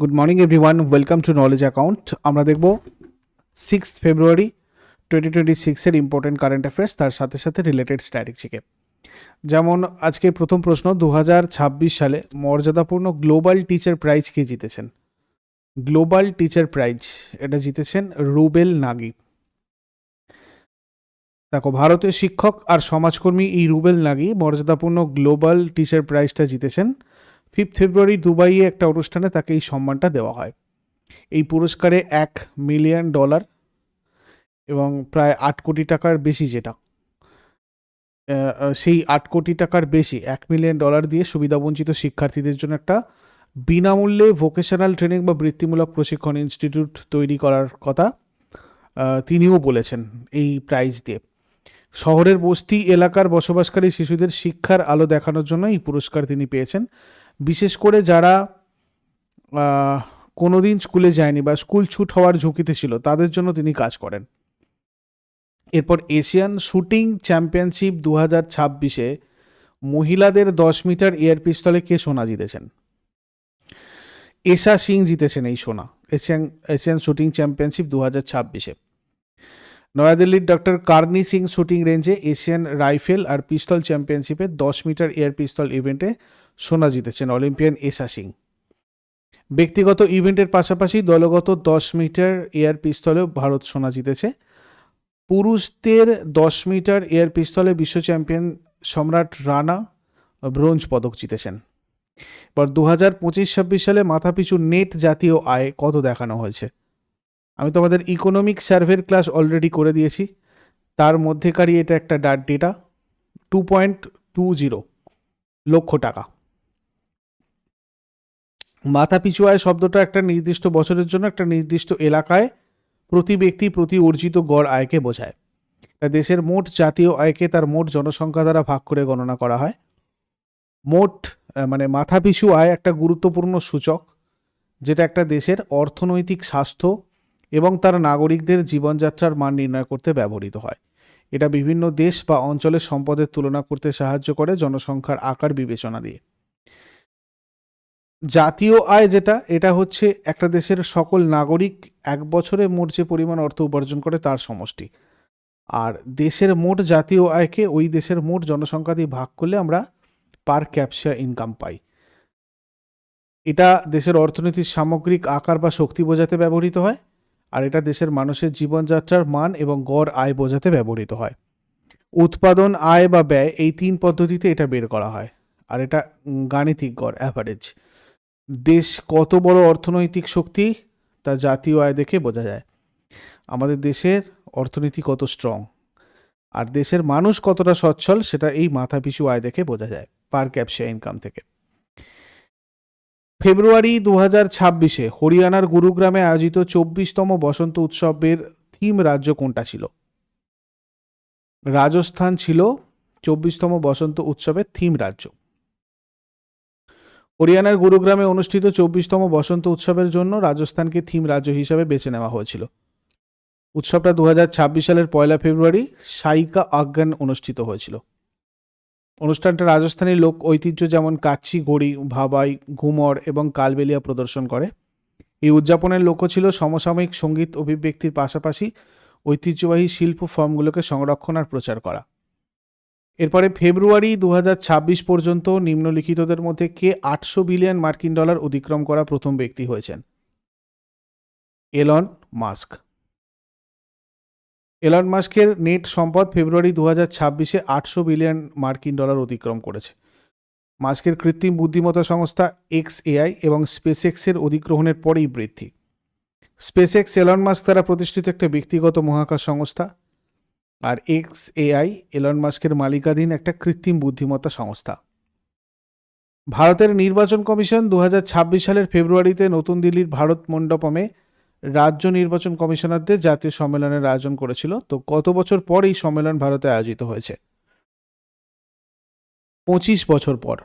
Good morning everyone, welcome to knowledge account. আমরা দেখব 6 ফেব্রুয়ারি 2026-এর important current affairs, তার সাথে সাথে রিলেটেড স্ট্র্যাটেজিকে। যেমন আজকে প্রথম প্রশ্ন, 2026 সালে মর্যাদাপূর্ণ গ্লোবাল টিচার প্রাইজ কে জিতেছেন? গ্লোবাল টিচার প্রাইজ এটা জিতেছেন রুবেল নাগি। দেখো, ভারতীয় শিক্ষক আর সমাজকর্মী এই রুবেল নাগি মর্যাদাপূর্ণ গ্লোবাল টিচার প্রাইজটা জিতেছেন। 5 ফেব্রুয়ারি দুবাইয়ে একটা অনুষ্ঠানে তাকে এই সম্মানটা দেওয়া হয়। এই পুরস্কারে $1 মিলিয়ন এবং প্রায় 8 কোটি টাকার বেশি, যেটা সেই 8 কোটি টাকার বেশি $1 মিলিয়ন দিয়ে সুবিধাবঞ্চিত শিক্ষার্থীদের জন্য একটা বিনামূল্যে ভোকেশনাল ট্রেনিং বা বৃত্তিমূলক প্রশিক্ষণ ইনস্টিটিউট তৈরি করার কথা তিনিও বলেছেন এই প্রাইজ দিয়ে। শহরের বস্তি এলাকার বসবাসকারী শিশুদের শিক্ষার আলো দেখানোর জন্য এই পুরস্কার তিনি পেয়েছেন। বিশেষ করে যারা কোনোদিন স্কুলে যায়নি বা স্কুল ছুট হওয়ার ঝুঁকিতে ছিল, তাদের জন্য তিনি কাজ করেন। এরপর এশিয়ান শুটিং চ্যাম্পিয়নশিপ 2026-এ মহিলাদের 10 মিটার এয়ার পিস্তলে কে সোনা জিতেছেন? এশা সিং জিতেছেন এই সোনা এশিয়ান শুটিং চ্যাম্পিয়নশিপ 2026-এ। নয়াদিল্লির ডক্টর কার্নি সিং শুটিং রেঞ্জে এশিয়ান রাইফেল আর পিস্তল চ্যাম্পিয়নশিপে 10 মিটার এয়ার পিস্তল ইভেন্টে সোনা জিতেছেন অলিম্পিয়ান এশা সিং। ব্যক্তিগত ইভেন্টের পাশাপাশি দলগত 10 মিটার এয়ার পিস্তলেও ভারত সোনা জিতেছে। পুরুষদের 10 মিটার এয়ার পিস্তলে বিশ্ব চ্যাম্পিয়ন সম্রাট রানা ব্রোঞ্জ পদক জিতেছেন। এবার 2025-26 সালে মাথাপিছু নেট জাতীয় আয় কত দেখানো হয়েছে? আমি তোমাদের ইকোনমিক সার্ভের ক্লাস অলরেডি করে দিয়েছি, তার মধ্যেকারই এটা একটা ডেটা। 2.20 লক্ষ টাকা। মাথাপিছু আয় শব্দটা একটা নির্দিষ্ট বছরের জন্য একটা নির্দিষ্ট এলাকায় প্রতি ব্যক্তি প্রতি অর্জিত গড় আয়কে বোঝায়। দেশের মোট জাতীয় আয়কে তার মোট জনসংখ্যা দ্বারা ভাগ করে গণনা করা হয়। মোট মাথাপিছু আয় একটা গুরুত্বপূর্ণ সূচক, যেটা একটা দেশের অর্থনৈতিক স্বাস্থ্য এবং তার নাগরিকদের জীবনযাত্রার মান নির্ণয় করতে ব্যবহৃত হয়। এটা বিভিন্ন দেশ বা অঞ্চলের সম্পদের তুলনা করতে সাহায্য করে জনসংখ্যার আকার বিবেচনা দিয়ে। জাতীয় আয় এটা হচ্ছে একটা দেশের সকল নাগরিক এক বছরে মোট যে পরিমাণ অর্থ উপার্জন করে তার সমষ্টি। আর দেশের মোট জাতীয় আয়কে ওই দেশের মোট জনসংখ্যা দিয়ে ভাগ করলে আমরা পার ক্যাপচা ইনকাম পাই। এটা দেশের অর্থনীতির সামগ্রিক আকার বা শক্তি বোঝাতে ব্যবহৃত হয়, আর এটা দেশের মানুষের জীবনযাত্রার মান এবং গড় আয় বোঝাতে ব্যবহৃত হয়। উৎপাদন, আয় বা ব্যয়, এই 3 পদ্ধতিতে এটা বের করা হয়, আর এটা গাণিতিক গড়, অ্যাভারেজ। দেশ কত বড় অর্থনৈতিক শক্তি তা জাতীয় আয় দেখে বোঝা যায়। আমাদের দেশের অর্থনীতি কত স্ট্রং আর দেশের মানুষ কতটা সচ্ছল সেটা এই মাথাপিছু আয় দেখে বোঝা যায়, পার ক্যাপচা ইনকাম থেকে। ফেব্রুয়ারি 2026-এ হরিয়ানার গুরুগ্রামে আয়োজিত 24তম বসন্ত উৎসবের থিম রাজ্য কোনটা ছিল? রাজস্থান ছিল 24তম বসন্ত উৎসবের থিম রাজ্য। হরিয়ানার গুরুগ্রামে অনুষ্ঠিত 24তম বসন্ত উৎসবের জন্য রাজস্থানকে থিম রাজ্য হিসাবে বেছে নেওয়া হয়েছিল। উৎসবটা 2026 সালের 1 ফেব্রুয়ারি সাইকা আজ্ঞান অনুষ্ঠিত হয়েছিল। অনুষ্ঠানটা রাজস্থানী লোক ঐতিহ্য যেমন কাচ্চি, ঘড়ি, ভাবাই, ঘুমর এবং কালবেলিয়া প্রদর্শন করে। এই উদযাপনের লক্ষ্য ছিল সমসাময়িক সঙ্গীত অভিব্যক্তির পাশাপাশি ঐতিহ্যবাহী শিল্প ফর্মগুলোকে সংরক্ষণ আর প্রচার করা। এরপরে ফেব্রুয়ারি 2026 পর্যন্ত নিম্নলিখিতদের মধ্যে কে $800 বিলিয়ন অতিক্রম করা প্রথম ব্যক্তি হয়েছেন? Elon Musk. এলন মাস্কের নেট সম্পদ ফেব্রুয়ারি 2026-এ $800 বিলিয়ন অতিক্রম করেছে। মাস্কের কৃত্রিম বুদ্ধিমত্তা সংস্থা XAI এবং স্পেসএক্সের অধিগ্রহণের পরেই বৃদ্ধি। স্পেসএক্স এলন মাস্ক দ্বারা প্রতিষ্ঠিত একটা ব্যক্তিগত মহাকাশ সংস্থা, আর XAI এলন মাস্কের মালিকাধীন একটা কৃত্রিম বুদ্ধিমত্তা সংস্থা। ভারতের নির্বাচন কমিশন 2026 সালের ফেব্রুয়ারিতে নতুন দিল্লির ভারত মণ্ডপমে রাজ্য নির্বাচন কমিশনারদের জাতীয় সম্মেলনের আয়োজন করেছিল। তো কত বছর পর এই সম্মেলন ভারতে আয়োজিত হয়েছে? 25 বছর পর।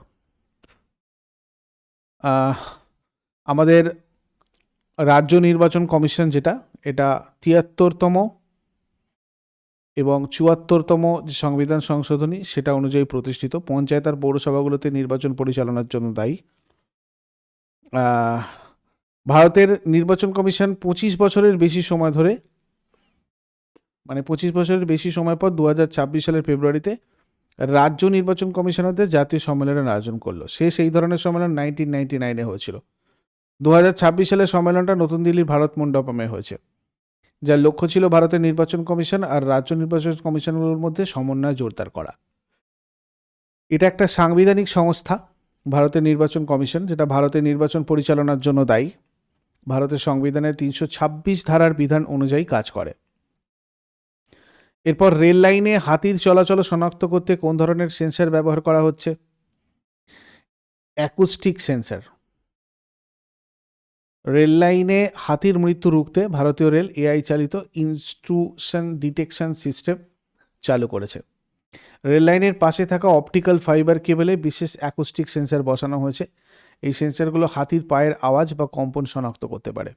আমাদের রাজ্য নির্বাচন কমিশন এটা 73তম এবং 74তম যে সংবিধান সংশোধনী সেটা অনুযায়ী প্রতিষ্ঠিত। পঞ্চায়েত আর পৌরসভাগুলোতে নির্বাচন পরিচালনার জন্য দায়ী। ভারতের নির্বাচন কমিশন 25 বছরের বেশি সময় ধরে, মানে 25 বছরের বেশি সময় পর 2026 সালের ফেব্রুয়ারিতে রাজ্য নির্বাচন কমিশনারদের জাতীয় সম্মেলনের আয়োজন করলো। শেষ এই ধরনের সম্মেলন 1999-এ হয়েছিল। 2026 সালের সম্মেলনটা নতুন দিল্লির ভারত মণ্ডপমে হয়েছে, যার লক্ষ্য ছিল ভারতের নির্বাচন কমিশন আর রাজ্য নির্বাচন কমিশনগুলোর মধ্যে সমন্বয় জোরদার করা। এটা একটা সাংবিধানিক সংস্থা, ভারতের নির্বাচন কমিশন, যেটা ভারতের নির্বাচন পরিচালনার জন্য দায়ী। ভারতের সংবিধানের 326 ধারার বিধান অনুযায়ী কাজ করে। এরপর রেল লাইনে হাতির চলাচল শনাক্ত করতে কোন ধরনের সেন্সর ব্যবহার করা হচ্ছে? Acoustic sensor. রেল লাইনে হাতির মৃত্যু রুখতে ভারতীয় রেল এআই চালিত ইনস্ট্রুশন ডিটেকশন সিস্টেম চালু করেছে। রেল লাইনের পাশে থাকা অপটিক্যাল ফাইবার কেবলে বিশেষ অ্যাকুস্টিক সেন্সর বসানো হয়েছে। এই সেন্সরগুলো হাতির পায়ের আওয়াজ বা কম্পন শনাক্ত করতে পারে।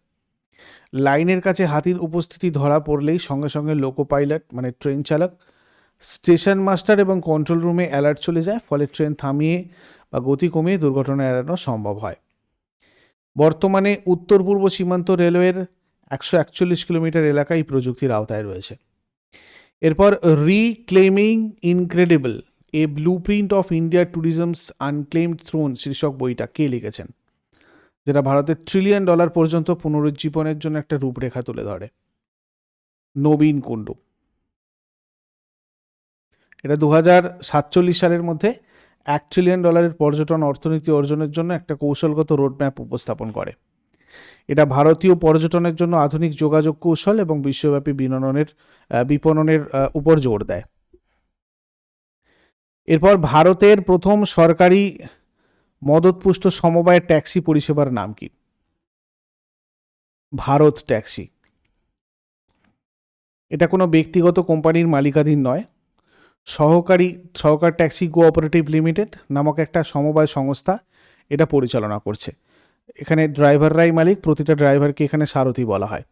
লাইনের কাছে হাতির উপস্থিতি ধরা পড়লেই সঙ্গে সঙ্গে লোকো পাইলট মানে ট্রেন চালক, স্টেশন মাস্টার এবং কন্ট্রোল রুমে অ্যালার্ট চলে যায়, ফলে ট্রেন থামিয়ে বা গতি কমিয়ে দুর্ঘটনা এড়ানো সম্ভব হয়। বর্তমানে উত্তর পূর্ব সীমান্ত রেলওয়ের 141 কিলোমিটার এলাকা এই প্রযুক্তির আওতায় রয়েছে। এরপর reclaiming incredible, a blueprint of India tourism's unclaimed throne শীর্ষক বইটা কে লিখেছেন, যেটা ভারতের $1 ট্রিলিয়ন পর্যন্ত পুনরুজ্জীবনের জন্য একটা রূপরেখা তুলে ধরে? নবীন কুণ্ডু। এটা 2047 সালের মধ্যে $1 ট্রিলিয়ন পর্যটন অর্থনীতি অর্জনের জন্য একটা কৌশলগত রোডম্যাপ উপস্থাপন করে। এটা ভারতীয় পর্যটনের জন্য আধুনিক যোগাযোগ কৌশল এবং বিশ্বব্যাপী বিপণনের উপর জোর দেয়। এরপর ভারতের প্রথম সরকারি মদতপুষ্ট সমবায় ট্যাক্সি পরিষেবার নাম কি? ভারত ট্যাক্সি। এটা কোনো ব্যক্তিগত কোম্পানির মালিকাধীন নয়। সহকার ট্যাক্সি কোঅপারেটিভ লিমিটেড নামক একটা সমবায় সংস্থা এটা পরিচালনা করছে। এখানে ড্রাইভাররাই মালিক, প্রতিটা ড্রাইভারকে এখানে সারথি বলা হয়।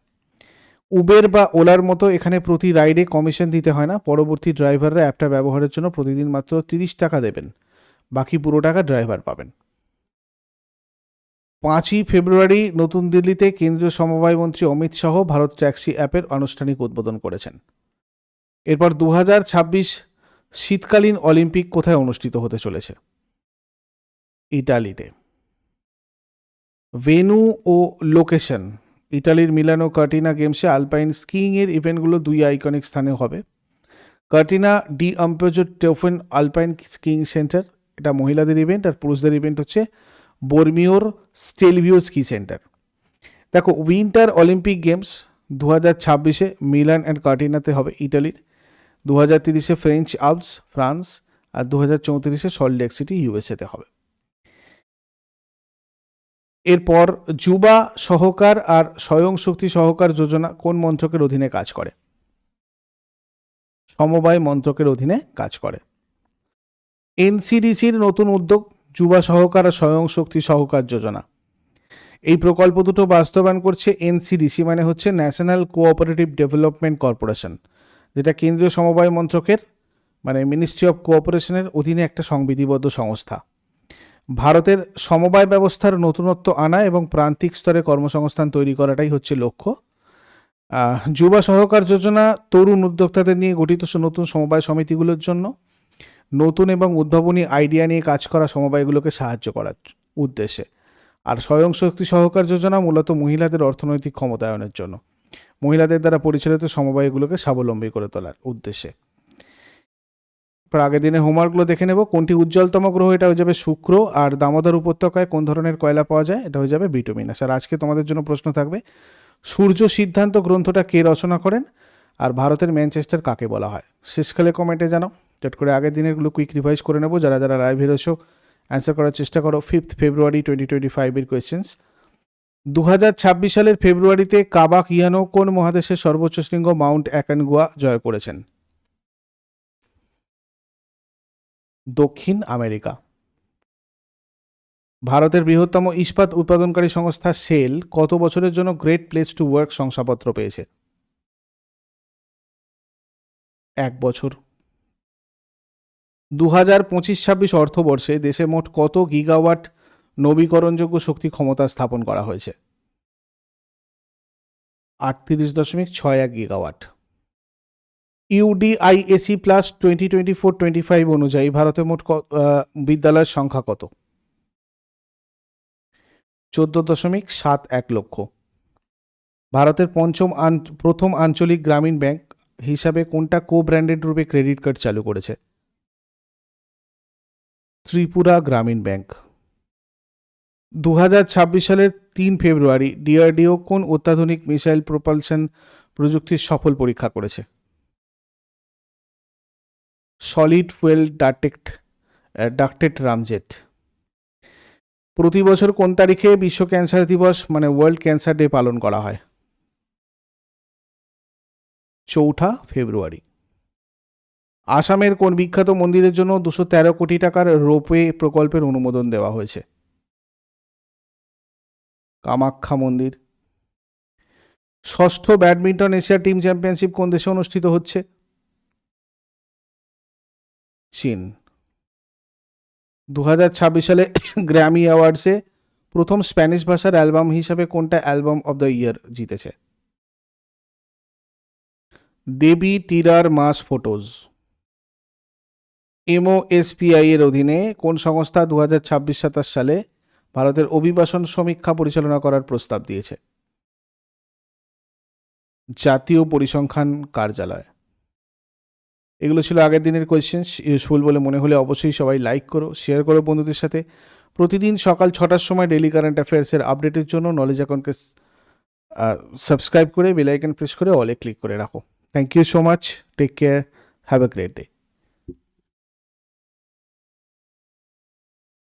উবের বা ওলার মতো এখানে প্রতি রাইডে কমিশন দিতে হয় না। পরবর্তী ড্রাইভাররা অ্যাপটা ব্যবহারের জন্য প্রতিদিন মাত্র 30 টাকা দেবেন, বাকি পুরো টাকা ড্রাইভার পাবেন। 5ই ফেব্রুয়ারি নতুন দিল্লিতে কেন্দ্রীয় সমবায় মন্ত্রী অমিত শাহ ভারত ট্যাক্সি অ্যাপের আনুষ্ঠানিক উদ্বোধন করেছেন। এরপর 2026 শীতকালীন অলিম্পিক কোথায় অনুষ্ঠিত হতে চলেছে? ইটালিতে। ভেন্যু ও লোকেশন, ইটালির মিলানো কার্টিনা গেমসে আলপাইন স্কিইংয়ের ইভেন্টগুলো 2 আইকনিক স্থানে হবে। Cortina d'Ampezzo Tofane Alpine skiing centre, এটা মহিলাদের ইভেন্ট, আর পুরুষদের ইভেন্ট হচ্ছে বর্মিওর স্টেলভিও স্কি সেন্টার। দেখো, উইন্টার অলিম্পিক গেমস 2026-এ মিলান অ্যান্ড কার্টিনাতে হবে ইটালির, 2030-এ ফ্রেঞ্চ আল্পস ফ্রান্স, আর 2034-এ সল্ট লেক সিটি ইউএসএতে হবে। এরপর যুবা সহকার আর স্বয়ং শক্তি সহকার যোজনা কোন মন্ত্রকের অধীনে কাজ করে? সমবায় মন্ত্রকের অধীনে কাজ করে। এনসিডিসির নতুন উদ্যোগ যুবা সহকার আর স্বয়ং শক্তি সহকার যোজনা। এই প্রকল্প দুটো বাস্তবায়ন করছে এনসিডিসি, মানে হচ্ছে ন্যাশনাল কোঅপারেটিভ ডেভেলপমেন্ট কর্পোরেশন, যেটা কেন্দ্রীয় সমবায় মন্ত্রকের মানে মিনিস্ট্রি অফ কোঅপারেশনের অধীনে একটা সংবিধিবদ্ধ সংস্থা। ভারতের সমবায় ব্যবস্থার নতুনত্ব আনা এবং প্রান্তিক স্তরে কর্মসংস্থান তৈরি করাটাই হচ্ছে লক্ষ্য। যুবা সহকার যোজনা তরুণ উদ্যোক্তাদের নিয়ে গঠিত নতুন সমবায় সমিতিগুলোর জন্য নতুন এবং উদ্ভাবনী আইডিয়া নিয়ে কাজ করা সমবায়গুলোকে সাহায্য করার উদ্দেশ্যে। আর স্বয়ং শক্তি সহকার যোজনা মূলত মহিলাদের অর্থনৈতিক ক্ষমতায়নের জন্য, মহিলাদের দ্বারা পরিচালিত সমবায়গুলোকে স্বাবলম্বী করে তোলার উদ্দেশ্যে। আগের দিনে হোমওয়ার্কগুলো দেখে নেব। কোনটি উজ্জ্বলতম গ্রহ? এটা হয়ে যাবে শুক্র। আর দামোদর উপত্যকায় কোন ধরনের কয়লা পাওয়া যায়? এটা হয়ে যাবে বিটুমিনাস। আর আজকে তোমাদের জন্য প্রশ্ন থাকবে, সূর্য সিদ্ধান্ত গ্রন্থটা কে রচনা করেন? আর ভারতের ম্যানচেস্টার কাকে বলা হয়? শেষকালে কমেন্টে জানাও। চট করে আগের দিনেরগুলো কুইক রিভাইজ করে নেব। যারা যারা লাইভ রয়েছো অ্যান্সার করার চেষ্টা করো। 5 ফেব্রুয়ারি 2025-এর কোয়েশ্চেন্স। 2026 সালের ফেব্রুয়ারিতে কাবা কিয়ানো কোন মহাদেশের সর্বোচ্চ শৃঙ্গ মাউন্ট অ্যাকনগুয়া জয় করেছেন? দক্ষিণ আমেরিকা। ভারতের বৃহত্তম ইস্পাত উৎপাদনকারী সংস্থা সেল কত বছরের জন্য গ্রেট প্লেস টু ওয়ার্ক শংসাপত্র পেয়েছে? 1 বছর। 2025-26 অর্থবর্ষে দেশে মোট কত গিগাওয়াট নবীকরণযোগ্য শক্তি ক্ষমতা স্থাপন করা হয়েছে? 38.61 গিগাওয়াট। ইউডিআইএসি প্লাস 2024-25 অনুযায়ী ভারতের মোট বিদ্যালয়ের সংখ্যা কত? 14.71 লক্ষ। ভারতের প্রথম আঞ্চলিক গ্রামীণ ব্যাংক হিসাবে কোনটা কো ব্র্যান্ডেড রূপে ক্রেডিট কার্ড চালু করেছে? ত্রিপুরা গ্রামীণ ব্যাংক। 2026 সালের 3 ফেব্রুয়ারি ডিআরডিও কোন অত্যাধুনিক মিসাইল প্রোপালশন প্রযুক্তির সফল পরীক্ষা করেছে? Solid fuel ducted ramjet. প্রতি বছর কোন তারিখে বিশ্ব ক্যান্সার দিবস মানে ওয়ার্ল্ড ক্যান্সার ডে পালন করা হয়? 4 ফেব্রুয়ারি। আসামের কোন বিখ্যাত মন্দিরের জন্য 213 কোটি টাকার রোপওয়ে প্রকল্পের অনুমোদন দেওয়া হয়েছে? কামাখ্যা মন্দির। ষষ্ঠ ব্যাডমিন্টন এশিয়া টিম চ্যাম্পিয়নশিপ কোন দেশে অনুষ্ঠিত হচ্ছে? চীন। 2026 সালে গ্র্যামি অ্যাওয়ার্ডসে প্রথম স্প্যানিশ ভাষার অ্যালবাম হিসাবে কোনটা অ্যালবাম অব দ্য ইয়ার জিতেছে? দেবী তীরার মাস ফটোজ। এমওএসপিআই এর অধীনে কোন সংস্থা 2026-27 সালে ভারতের অভিবাসন সমীক্ষা পরিচালনা করার প্রস্তাব দিয়েছে? জাতীয় পরিসংখ্যান কার্যালয়। এগুলো ছিল আগের দিনের কোয়েশ্চেন্স। ইউজফুল বলে মনে হলে অবশ্যই সবাই লাইক করো, শেয়ার করো বন্ধুদের সাথে। প্রতিদিন সকাল 6টার সময় ডেইলি কারেন্ট অ্যাফেয়ার্সের আপডেটের জন্য নলেজ অ্যাকাউন্টকে সাবস্ক্রাইব করে বেল আইকন প্রেস করে অলে ক্লিক করে রাখো। Thank you so much, take care, have a great day.